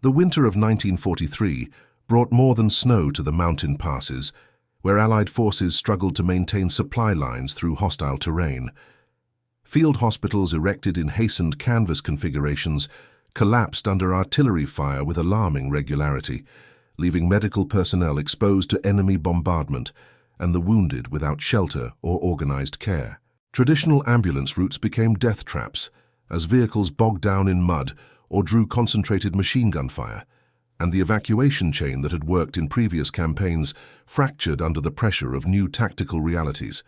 The winter of 1943 brought more than snow to the mountain passes, where Allied forces struggled to maintain supply lines through hostile terrain. Field hospitals erected in hastened canvas configurations collapsed under artillery fire with alarming regularity, leaving medical personnel exposed to enemy bombardment and the wounded without shelter or organized care. Traditional ambulance routes became death traps as vehicles bogged down in mud or drew concentrated machine gun fire, and the evacuation chain that had worked in previous campaigns fractured under the pressure of new tactical realities.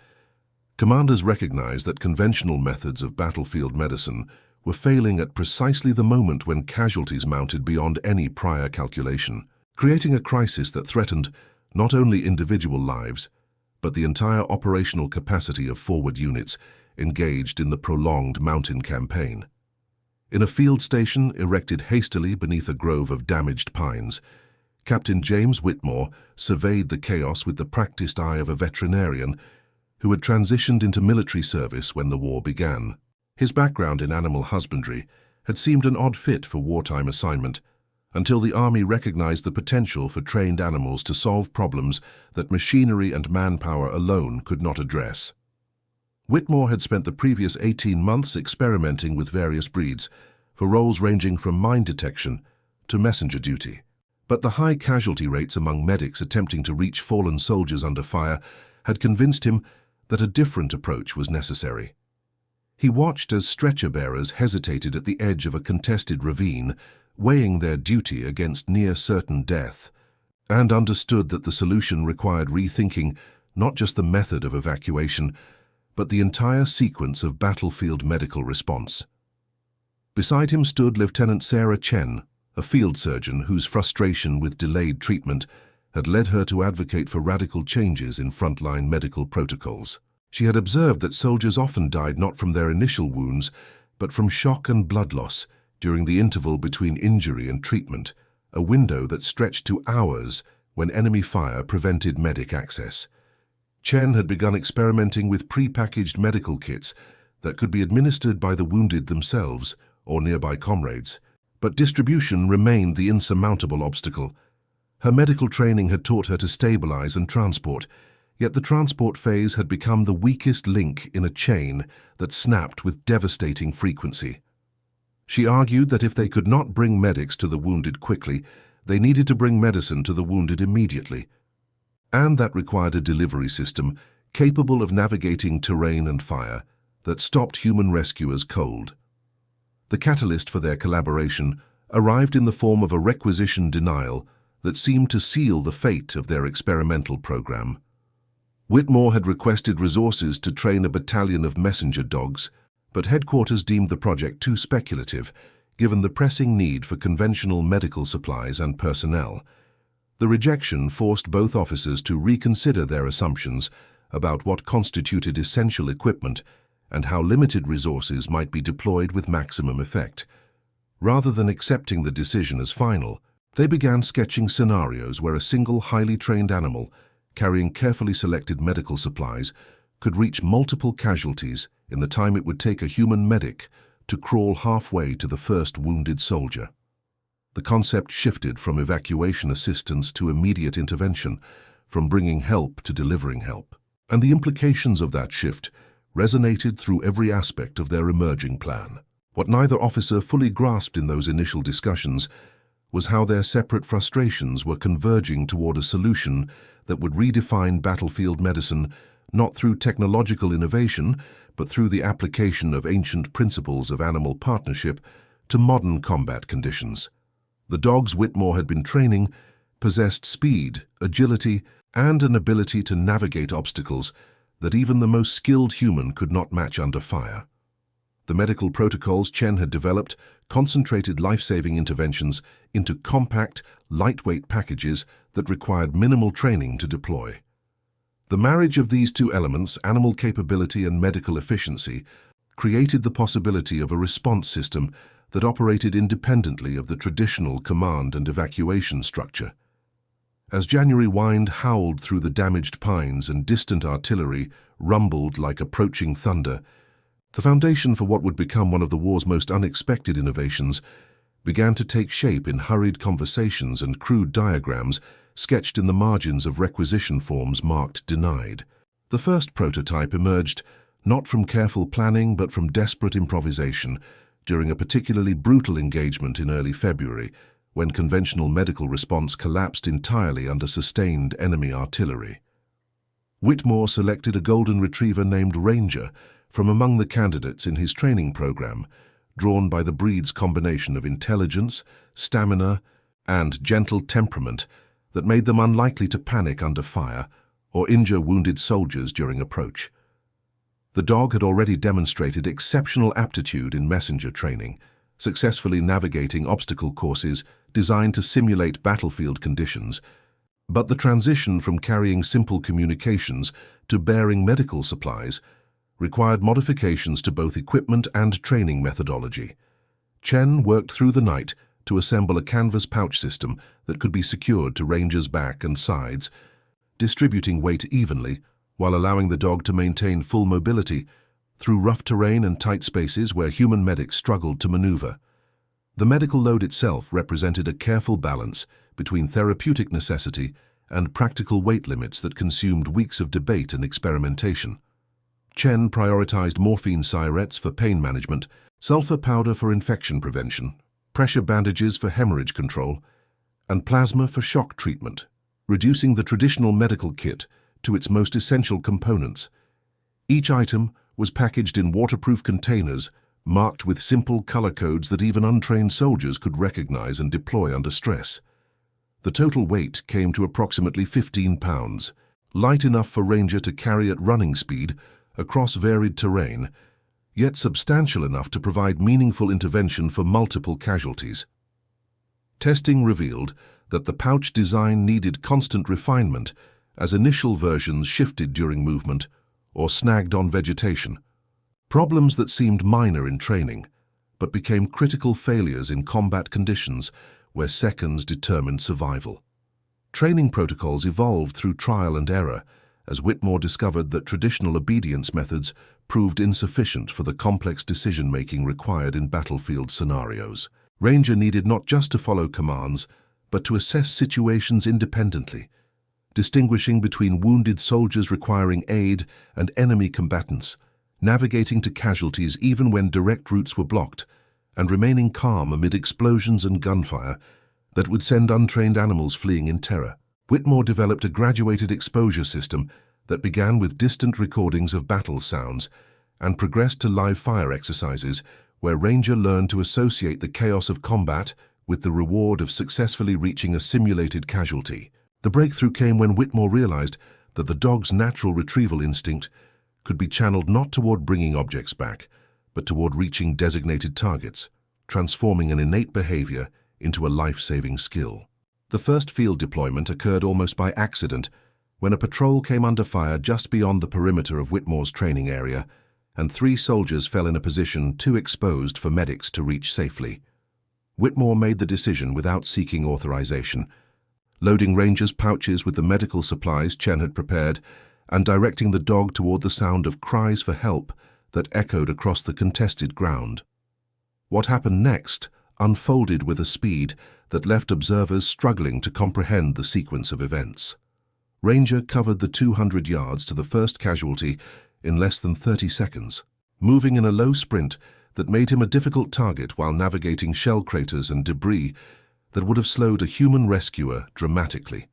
Commanders recognized that conventional methods of battlefield medicine were failing at precisely the moment when casualties mounted beyond any prior calculation, creating a crisis that threatened not only individual lives, but the entire operational capacity of forward units engaged in the prolonged mountain campaign. In a field station erected hastily beneath a grove of damaged pines, Captain James Whitmore surveyed the chaos with the practiced eye of a veterinarian who had transitioned into military service when the war began. His background in animal husbandry had seemed an odd fit for wartime assignment, until the Army recognized the potential for trained animals to solve problems that machinery and manpower alone could not address. Whitmore had spent the previous 18 months experimenting with various breeds for roles ranging from mine detection to messenger duty. But the high casualty rates among medics attempting to reach fallen soldiers under fire had convinced him that a different approach was necessary. He watched as stretcher-bearers hesitated at the edge of a contested ravine, weighing their duty against near-certain death, and understood that the solution required rethinking not just the method of evacuation, but the entire sequence of battlefield medical response. Beside him stood Lieutenant Sarah Chen, a field surgeon whose frustration with delayed treatment had led her to advocate for radical changes in frontline medical protocols. She had observed that soldiers often died not from their initial wounds, but from shock and blood loss during the interval between injury and treatment, a window that stretched to hours when enemy fire prevented medic access. Chen had begun experimenting with pre-packaged medical kits that could be administered by the wounded themselves or nearby comrades, but distribution remained the insurmountable obstacle. Her medical training had taught her to stabilize and transport, yet the transport phase had become the weakest link in a chain that snapped with devastating frequency. She argued that if they could not bring medics to the wounded quickly, they needed to bring medicine to the wounded immediately, and that required a delivery system capable of navigating terrain and fire that stopped human rescuers cold. The catalyst for their collaboration arrived in the form of a requisition denial that seemed to seal the fate of their experimental program. Whitmore had requested resources to train a battalion of messenger dogs, but headquarters deemed the project too speculative, given the pressing need for conventional medical supplies and personnel. The rejection forced both officers to reconsider their assumptions about what constituted essential equipment and how limited resources might be deployed with maximum effect. Rather than accepting the decision as final, they began sketching scenarios where a single highly trained animal, carrying carefully selected medical supplies, could reach multiple casualties in the time it would take a human medic to crawl halfway to the first wounded soldier. The concept shifted from evacuation assistance to immediate intervention, from bringing help to delivering help. And the implications of that shift resonated through every aspect of their emerging plan. What neither officer fully grasped in those initial discussions was how their separate frustrations were converging toward a solution that would redefine battlefield medicine not through technological innovation, but through the application of ancient principles of animal partnership to modern combat conditions. The dogs Whitmore had been training possessed speed, agility, and an ability to navigate obstacles that even the most skilled human could not match under fire. The medical protocols Chen had developed concentrated life-saving interventions into compact, lightweight packages that required minimal training to deploy. The marriage of these two elements, animal capability and medical efficiency, created the possibility of a response system that operated independently of the traditional command and evacuation structure. As January wind howled through the damaged pines and distant artillery rumbled like approaching thunder, the foundation for what would become one of the war's most unexpected innovations began to take shape in hurried conversations and crude diagrams sketched in the margins of requisition forms marked denied. The first prototype emerged not from careful planning but from desperate improvisation during a particularly brutal engagement in early February, when conventional medical response collapsed entirely under sustained enemy artillery. Whitmore selected a golden retriever named Ranger from among the candidates in his training program, drawn by the breed's combination of intelligence, stamina, and gentle temperament that made them unlikely to panic under fire or injure wounded soldiers during approach. The dog had already demonstrated exceptional aptitude in messenger training, successfully navigating obstacle courses designed to simulate battlefield conditions, but the transition from carrying simple communications to bearing medical supplies required modifications to both equipment and training methodology. Chen worked through the night to assemble a canvas pouch system that could be secured to Ranger's back and sides, distributing weight evenly while allowing the dog to maintain full mobility through rough terrain and tight spaces where human medics struggled to maneuver. The medical load itself represented a careful balance between therapeutic necessity and practical weight limits that consumed weeks of debate and experimentation. Chen prioritized morphine syrets for pain management, sulfur powder for infection prevention, pressure bandages for hemorrhage control, and plasma for shock treatment, reducing the traditional medical kit to its most essential components. Each item was packaged in waterproof containers marked with simple color codes that even untrained soldiers could recognize and deploy under stress. The total weight came to approximately 15 pounds, light enough for Ranger to carry at running speed across varied terrain, yet substantial enough to provide meaningful intervention for multiple casualties. Testing revealed that the pouch design needed constant refinement as initial versions shifted during movement or snagged on vegetation, problems that seemed minor in training but became critical failures in combat conditions where seconds determined survival. Training protocols evolved through trial and error as Whitmore discovered that traditional obedience methods proved insufficient for the complex decision-making required in battlefield scenarios. Ranger needed not just to follow commands, but to assess situations independently, distinguishing between wounded soldiers requiring aid and enemy combatants, navigating to casualties even when direct routes were blocked, and remaining calm amid explosions and gunfire that would send untrained animals fleeing in terror. Whitmore developed a graduated exposure system that began with distant recordings of battle sounds and progressed to live fire exercises where Ranger learned to associate the chaos of combat with the reward of successfully reaching a simulated casualty. The breakthrough came when Whitmore realized that the dog's natural retrieval instinct could be channeled not toward bringing objects back, but toward reaching designated targets, transforming an innate behavior into a life-saving skill. The first field deployment occurred almost by accident when a patrol came under fire just beyond the perimeter of Whitmore's training area, and 3 soldiers fell in a position too exposed for medics to reach safely. Whitmore made the decision without seeking authorization, loading Ranger's pouches with the medical supplies Chen had prepared and directing the dog toward the sound of cries for help that echoed across the contested ground. What happened next unfolded with a speed that left observers struggling to comprehend the sequence of events. Ranger covered the 200 yards to the first casualty in less than 30 seconds, moving in a low sprint that made him a difficult target while navigating shell craters and debris that would have slowed a human rescuer dramatically.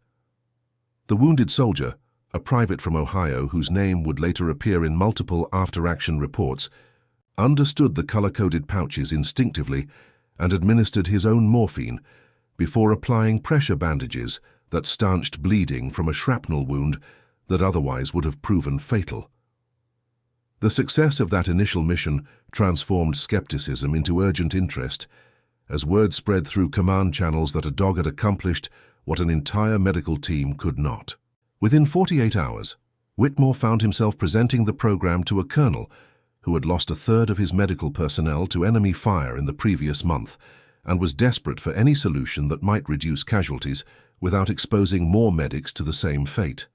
The wounded soldier, a private from Ohio whose name would later appear in multiple after-action reports, understood the color-coded pouches instinctively and administered his own morphine before applying pressure bandages that stanched bleeding from a shrapnel wound that otherwise would have proven fatal. The success of that initial mission transformed skepticism into urgent interest as word spread through command channels that a dog had accomplished what an entire medical team could not. Within 48 hours, Whitmore found himself presenting the program to a colonel who had lost a third of his medical personnel to enemy fire in the previous month and was desperate for any solution that might reduce casualties without exposing more medics to the same fate.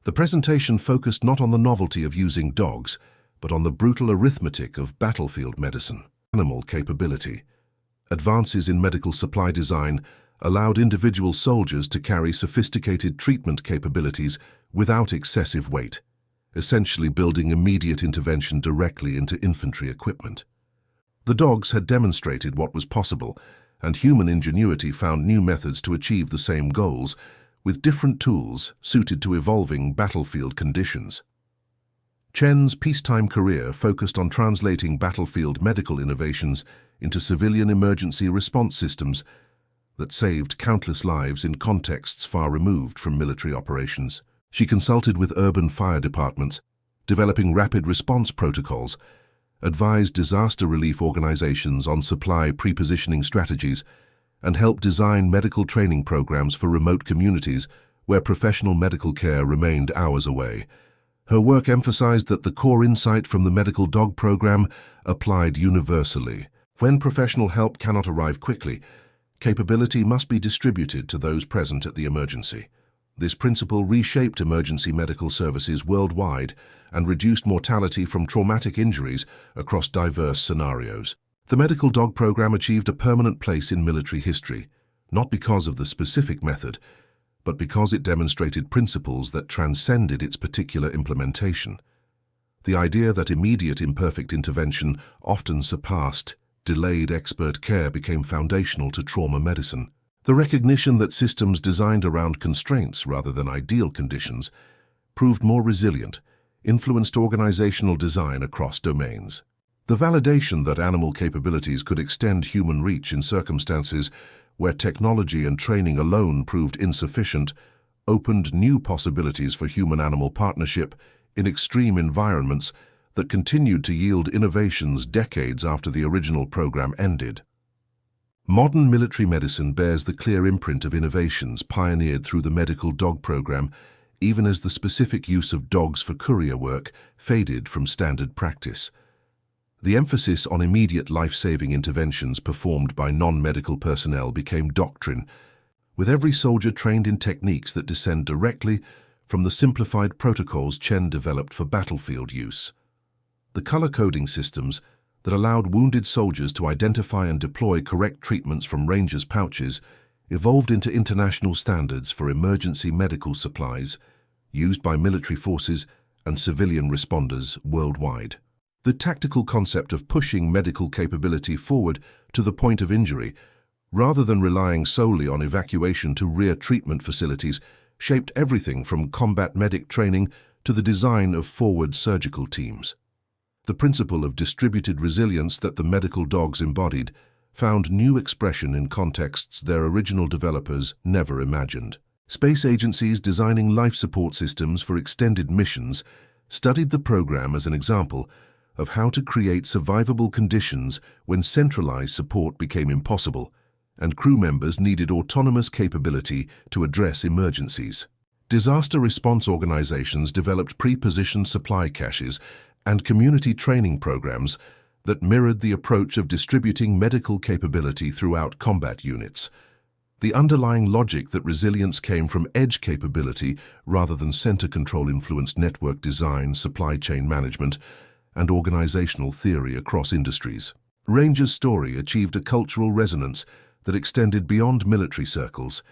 The presentation focused not on the novelty of using dogs, but on the brutal arithmetic of battlefield medicine, animal capability, Advances in medical supply design allowed individual soldiers to carry sophisticated treatment capabilities without excessive weight, essentially building immediate intervention directly into infantry equipment. The dogs had demonstrated what was possible, and human ingenuity found new methods to achieve the same goals, with different tools suited to evolving battlefield conditions. Chen's peacetime career focused on translating battlefield medical innovations into civilian emergency response systems that saved countless lives in contexts far removed from military operations. She consulted with urban fire departments, developing rapid response protocols, advised disaster relief organizations on supply pre-positioning strategies, and helped design medical training programs for remote communities where professional medical care remained hours away. Her work emphasized that the core insight from the medical dog program applied universally. When professional help cannot arrive quickly, capability must be distributed to those present at the emergency. This principle reshaped emergency medical services worldwide and reduced mortality from traumatic injuries across diverse scenarios. The medical dog program achieved a permanent place in military history, not because of the specific method, but because it demonstrated principles that transcended its particular implementation. The idea that immediate imperfect intervention often surpassed delayed expert care became foundational to trauma medicine. The recognition that systems designed around constraints rather than ideal conditions proved more resilient, influenced organizational design across domains. The validation that animal capabilities could extend human reach in circumstances where technology and training alone proved insufficient opened new possibilities for human-animal partnership in extreme environments that continued to yield innovations decades after the original program ended. Modern military medicine bears the clear imprint of innovations pioneered through the medical dog program, even as the specific use of dogs for courier work faded from standard practice. The emphasis on immediate life-saving interventions performed by non-medical personnel became doctrine, with every soldier trained in techniques that descend directly from the simplified protocols Chen developed for battlefield use. The color-coding systems that allowed wounded soldiers to identify and deploy correct treatments from rangers' pouches evolved into international standards for emergency medical supplies used by military forces and civilian responders worldwide. The tactical concept of pushing medical capability forward to the point of injury, rather than relying solely on evacuation to rear treatment facilities, shaped everything from combat medic training to the design of forward surgical teams. The principle of distributed resilience that the medical dogs embodied found new expression in contexts their original developers never imagined. Space agencies designing life support systems for extended missions studied the program as an example of how to create survivable conditions when centralized support became impossible, and crew members needed autonomous capability to address emergencies. Disaster response organizations developed pre-positioned supply caches and community training programs that mirrored the approach of distributing medical capability throughout combat units. The underlying logic that resilience came from edge capability rather than center control influenced network design, supply chain management, and organizational theory across industries. Ranger's story achieved a cultural resonance that extended beyond military circles,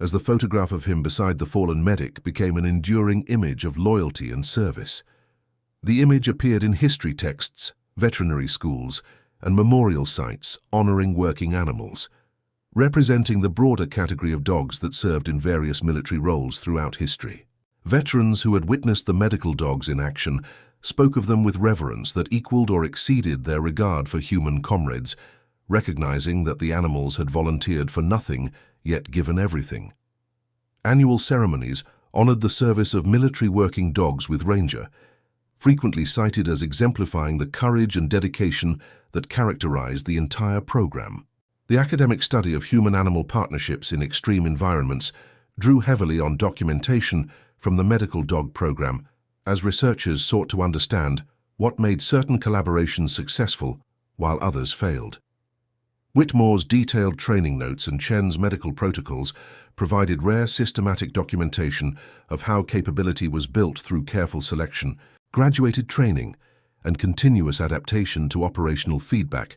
as the photograph of him beside the fallen medic became an enduring image of loyalty and service. The image appeared in history texts, veterinary schools, and memorial sites honoring working animals, representing the broader category of dogs that served in various military roles throughout history. Veterans who had witnessed the medical dogs in action spoke of them with reverence that equaled or exceeded their regard for human comrades, recognizing that the animals had volunteered for nothing, yet given everything. Annual ceremonies honored the service of military working dogs with Ranger, frequently cited as exemplifying the courage and dedication that characterized the entire program. The academic study of human-animal partnerships in extreme environments drew heavily on documentation from the medical dog program, as researchers sought to understand what made certain collaborations successful while others failed. Whitmore's detailed training notes and Chen's medical protocols provided rare systematic documentation of how capability was built through careful selection, graduated training, and continuous adaptation to operational feedback,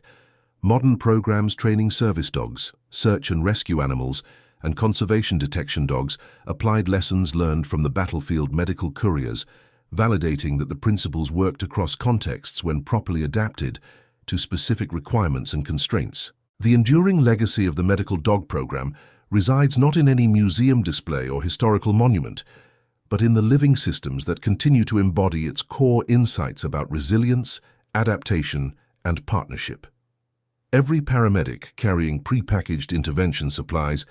Modern programs training service dogs, search and rescue animals, and conservation detection dogs applied lessons learned from the battlefield medical couriers, validating that the principles worked across contexts when properly adapted to specific requirements and constraints. The enduring legacy of the medical dog program resides not in any museum display or historical monument, but in the living systems that continue to embody its core insights about resilience, adaptation, and partnership. Every paramedic carrying pre-packaged intervention supplies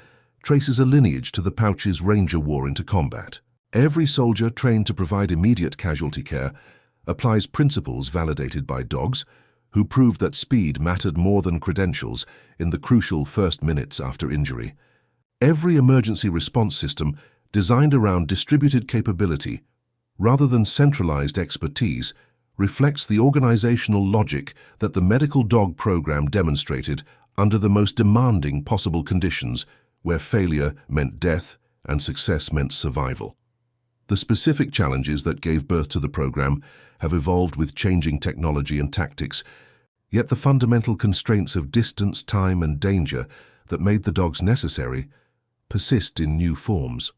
traces a lineage to the pouches Ranger wore into combat. Every soldier trained to provide immediate casualty care applies principles validated by dogs who proved that speed mattered more than credentials in the crucial first minutes after injury. Every emergency response system designed around distributed capability, rather than centralized expertise, reflects the organizational logic that the medical dog program demonstrated under the most demanding possible conditions, where failure meant death and success meant survival. The specific challenges that gave birth to the program have evolved with changing technology and tactics, yet the fundamental constraints of distance, time, and danger that made the dogs necessary persist in new forms.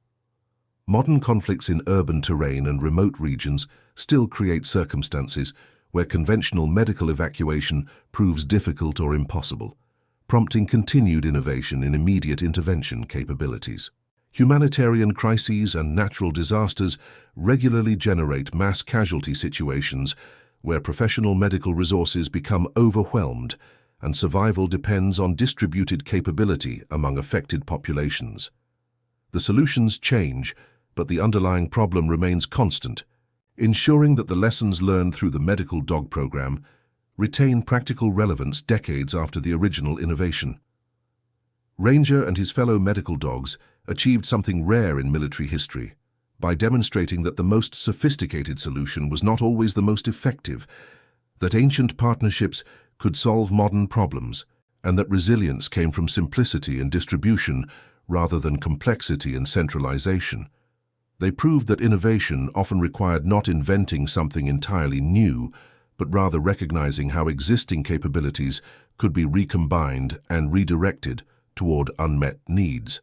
Modern conflicts in urban terrain and remote regions still create circumstances where conventional medical evacuation proves difficult or impossible, prompting continued innovation in immediate intervention capabilities. Humanitarian crises and natural disasters regularly generate mass casualty situations where professional medical resources become overwhelmed and survival depends on distributed capability among affected populations. The solutions change, but the underlying problem remains constant, ensuring that the lessons learned through the medical dog program retain practical relevance decades after the original innovation. Ranger and his fellow medical dogs achieved something rare in military history by demonstrating that the most sophisticated solution was not always the most effective, that ancient partnerships could solve modern problems, and that resilience came from simplicity and distribution rather than complexity and centralization. They proved that innovation often required not inventing something entirely new, but rather recognizing how existing capabilities could be recombined and redirected toward unmet needs.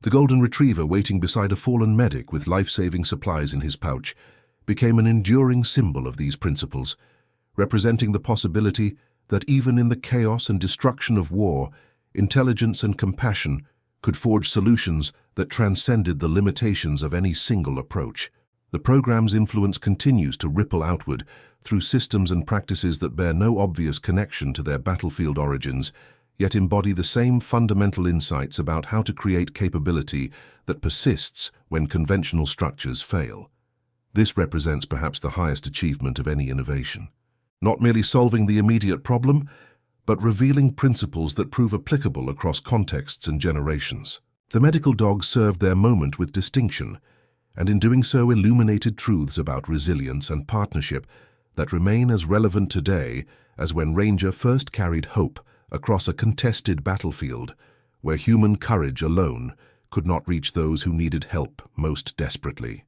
The golden retriever waiting beside a fallen medic with life-saving supplies in his pouch became an enduring symbol of these principles, representing the possibility that even in the chaos and destruction of war, intelligence and compassion could forge solutions that transcended the limitations of any single approach. The program's influence continues to ripple outward through systems and practices that bear no obvious connection to their battlefield origins, yet embody the same fundamental insights about how to create capability that persists when conventional structures fail. This represents perhaps the highest achievement of any innovation. Not merely solving the immediate problem, but revealing principles that prove applicable across contexts and generations. The medical dog served their moment with distinction, and in doing so illuminated truths about resilience and partnership that remain as relevant today as when Ranger first carried hope across a contested battlefield where human courage alone could not reach those who needed help most desperately.